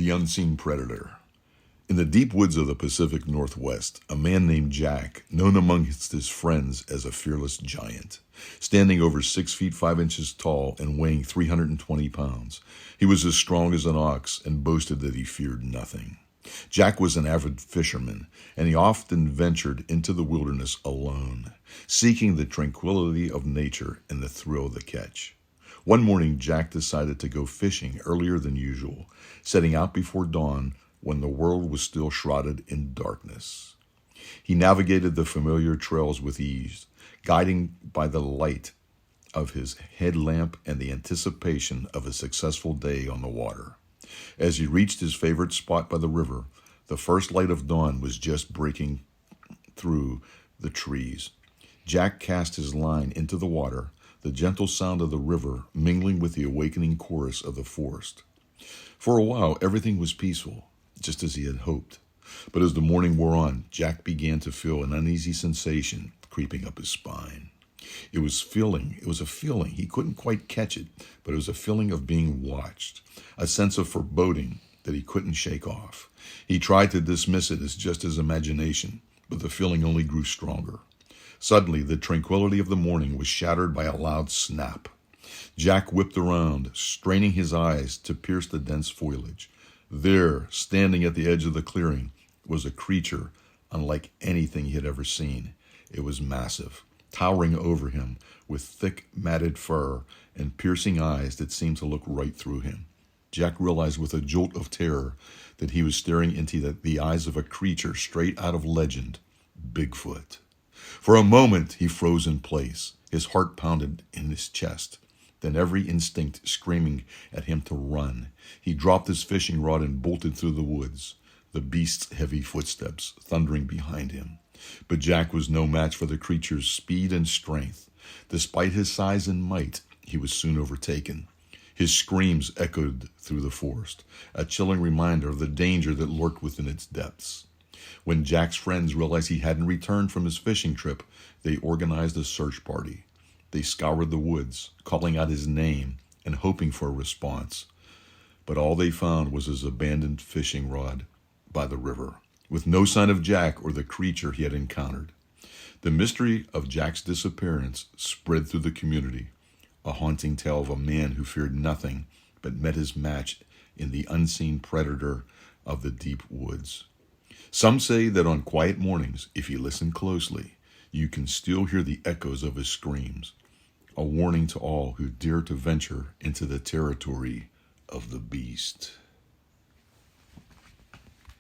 The Unseen Predator. In the deep woods of the Pacific Northwest, a man named Jack, known amongst his friends as a fearless giant, standing over 6 feet 5 inches tall and weighing 320 pounds. He was as strong as an ox and boasted that he feared nothing. Jack was an avid fisherman, and he often ventured into the wilderness alone, seeking the tranquility of nature and the thrill of the catch. One morning, Jack decided to go fishing earlier than usual, setting out before dawn when the world was still shrouded in darkness. He navigated the familiar trails with ease, guiding by the light of his headlamp and the anticipation of a successful day on the water. As he reached his favorite spot by the river, the first light of dawn was just breaking through the trees. Jack cast his line into the water, the gentle sound of the river mingling with the awakening chorus of the forest. For a while, everything was peaceful, just as he had hoped. But as the morning wore on, Jack began to feel an uneasy sensation creeping up his spine. It was a feeling. He couldn't quite catch it, but it was a feeling of being watched, a sense of foreboding that he couldn't shake off. He tried to dismiss it as just his imagination, but the feeling only grew stronger. Suddenly, the tranquility of the morning was shattered by a loud snap. Jack whipped around, straining his eyes to pierce the dense foliage. There, standing at the edge of the clearing, was a creature unlike anything he had ever seen. It was massive, towering over him, with thick, matted fur and piercing eyes that seemed to look right through him. Jack realized with a jolt of terror that he was staring into the eyes of a creature straight out of legend, Bigfoot. For a moment, he froze in place. His heart pounded in his chest. Then every instinct screaming at him to run, he dropped his fishing rod and bolted through the woods, the beast's heavy footsteps thundering behind him. But Jack was no match for the creature's speed and strength. Despite his size and might, he was soon overtaken. His screams echoed through the forest, a chilling reminder of the danger that lurked within its depths. When Jack's friends realized he hadn't returned from his fishing trip, they organized a search party. They scoured the woods, calling out his name and hoping for a response. But all they found was his abandoned fishing rod by the river, with no sign of Jack or the creature he had encountered. The mystery of Jack's disappearance spread through the community, a haunting tale of a man who feared nothing but met his match in the unseen predator of the deep woods. Some say that on quiet mornings, if you listen closely, you can still hear the echoes of his screams, a warning to all who dare to venture into the territory of the beast.